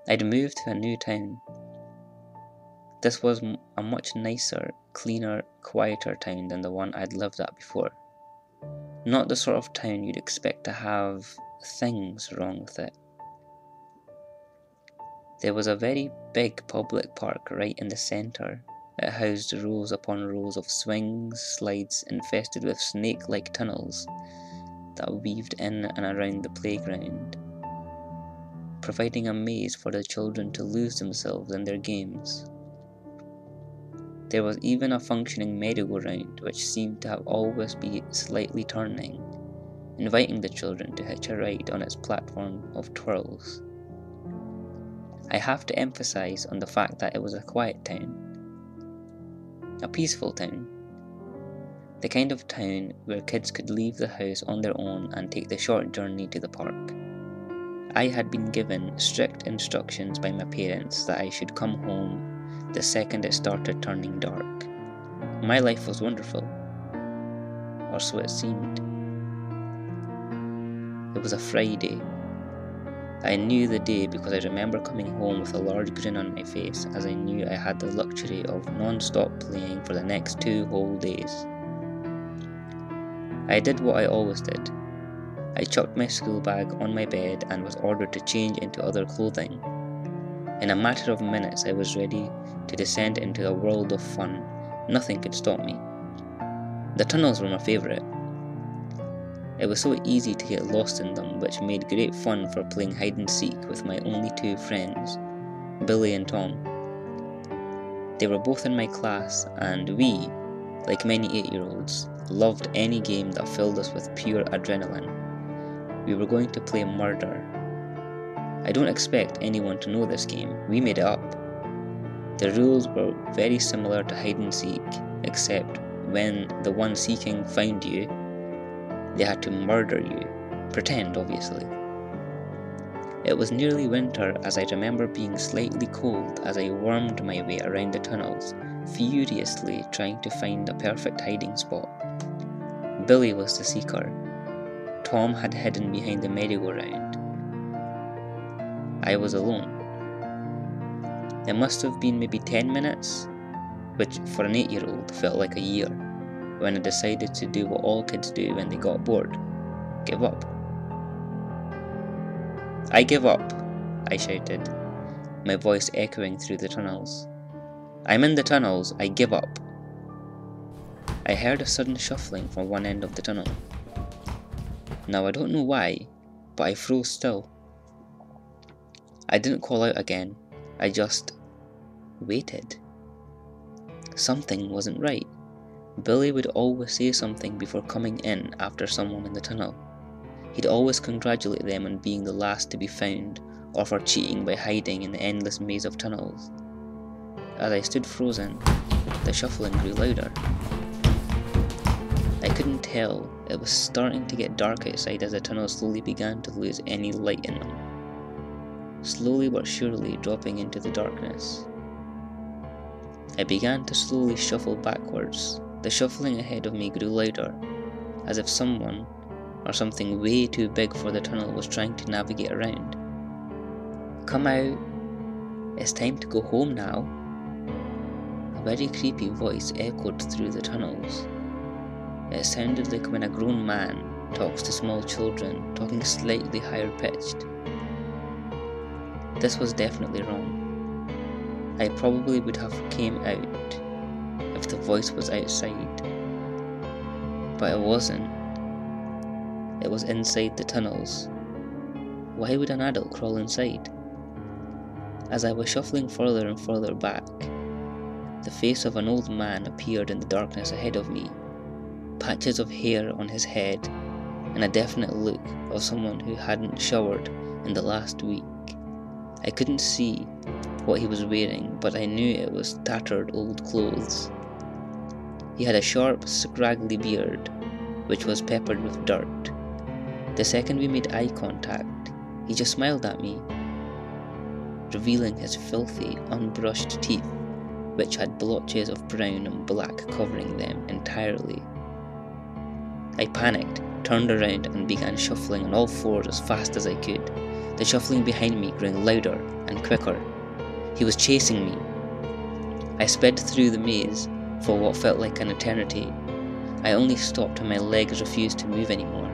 I'd moved to a new town. This was a much nicer, cleaner, quieter town than the one I'd lived at before. Not the sort of town you'd expect to have things wrong with it. There was a very big public park right in the centre. It housed rows upon rows of swings, slides infested with snake-like tunnels that weaved in and around the playground, providing a maze for the children to lose themselves in their games. There was even a functioning merry-go-round which seemed to have always be slightly turning, inviting the children to hitch a ride on its platform of twirls. I have to emphasize on the fact that it was a quiet town, a peaceful town, the kind of town where kids could leave the house on their own and take the short journey to the park. I had been given strict instructions by my parents that I should come home the second it started turning dark. My life was wonderful, or so it seemed. It was a Friday. I knew the day because I remember coming home with a large grin on my face, as I knew I had the luxury of non-stop playing for the next 2 whole days. I did what I always did. I chucked my school bag on my bed and was ordered to change into other clothing. In a matter of minutes I was ready to descend into a world of fun. Nothing could stop me. The tunnels were my favourite. It was so easy to get lost in them, which made great fun for playing hide and seek with my only 2 friends, Billy and Tom. They were both in my class, and we, like many 8-year-olds, loved any game that filled us with pure adrenaline. We were going to play murder. I don't expect anyone to know this game, we made it up. The rules were very similar to hide and seek, except when the one seeking found you, they had to murder you. Pretend, obviously. It was nearly winter, as I remember being slightly cold as I wormed my way around the tunnels, furiously trying to find a perfect hiding spot. Billy was the seeker. Tom had hidden behind the merry-go-round. I was alone. It must have been maybe 10 minutes, which for an 8-year-old felt like a year, when I decided to do what all kids do when they got bored: give up. "I give up," I shouted, my voice echoing through the tunnels. "I'm in the tunnels, I give up." I heard a sudden shuffling from one end of the tunnel. Now I don't know why, but I froze still. I didn't call out again, I just waited. Something wasn't right. Billy would always say something before coming in after someone in the tunnel. He'd always congratulate them on being the last to be found, or for cheating by hiding in the endless maze of tunnels. As I stood frozen, the shuffling grew louder. I couldn't tell, it was starting to get dark outside as the tunnel slowly began to lose any light in them, slowly but surely dropping into the darkness. I began to slowly shuffle backwards. The shuffling ahead of me grew louder, as if someone, or something way too big for the tunnel, was trying to navigate around. "Come out, it's time to go home now." A very creepy voice echoed through the tunnels. It sounded like when a grown man talks to small children, talking slightly higher pitched. This was definitely wrong. I probably would have came out if the voice was outside, but it wasn't. It was inside the tunnels. Why would an adult crawl inside? As I was shuffling further and further back, the face of an old man appeared in the darkness ahead of me, patches of hair on his head, and a definite look of someone who hadn't showered in the last week. I couldn't see what he was wearing, but I knew it was tattered old clothes. He had a sharp, scraggly beard, which was peppered with dirt. The second we made eye contact, he just smiled at me, revealing his filthy, unbrushed teeth, which had blotches of brown and black covering them entirely. I panicked. turned around and began shuffling on all fours as fast as I could, the shuffling behind me growing louder and quicker. He was chasing me. I sped through the maze for what felt like an eternity. I only stopped when my legs refused to move anymore.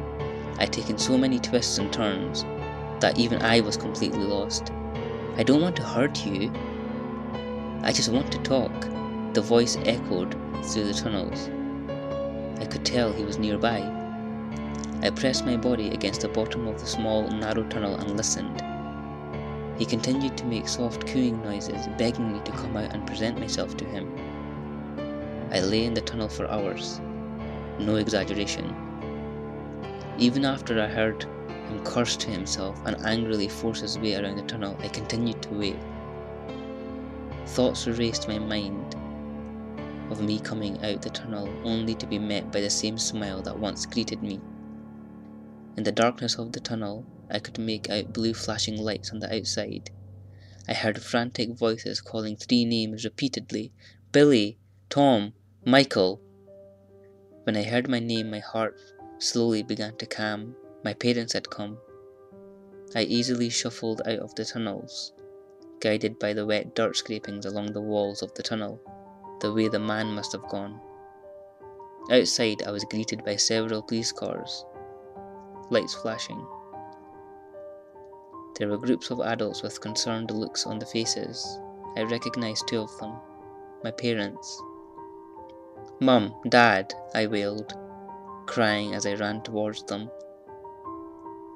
I'd taken so many twists and turns that even I was completely lost. "I don't want to hurt you. I just want to talk," the voice echoed through the tunnels. I could tell he was nearby. I pressed my body against the bottom of the small, narrow tunnel and listened. He continued to make soft cooing noises, begging me to come out and present myself to him. I lay in the tunnel for hours. No exaggeration. Even after I heard him curse to himself and angrily force his way around the tunnel, I continued to wait. Thoughts raced my mind of me coming out the tunnel only to be met by the same smile that once greeted me. In the darkness of the tunnel, I could make out blue flashing lights on the outside. I heard frantic voices calling 3 names repeatedly: "Billy, Tom, Michael." When I heard my name, my heart slowly began to calm. My parents had come. I easily shuffled out of the tunnels, guided by the wet dirt scrapings along the walls of the tunnel, the way the man must have gone. Outside, I was greeted by several police cars, lights flashing. There were groups of adults with concerned looks on the faces. I recognized 2 of them, my parents. "Mum, Dad," I wailed, crying as I ran towards them.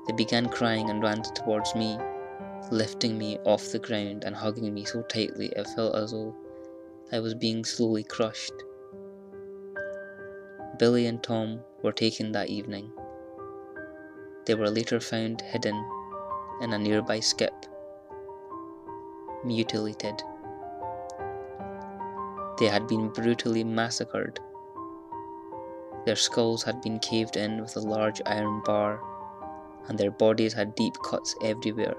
They began crying and ran towards me, lifting me off the ground and hugging me so tightly it felt as though I was being slowly crushed. Billy and Tom were taken that evening. They were later found hidden in a nearby skip, mutilated. They had been brutally massacred. Their skulls had been caved in with a large iron bar, and their bodies had deep cuts everywhere.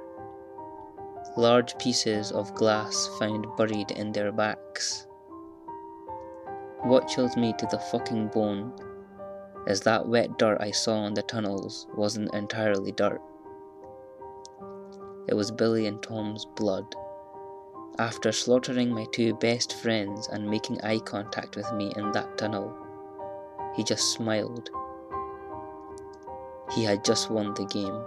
Large pieces of glass found buried in their backs. What chills me to the fucking bone is that wet dirt I saw in the tunnels wasn't entirely dirt. It was Billy and Tom's blood. After slaughtering my 2 best friends and making eye contact with me in that tunnel, he just smiled. He had just won the game.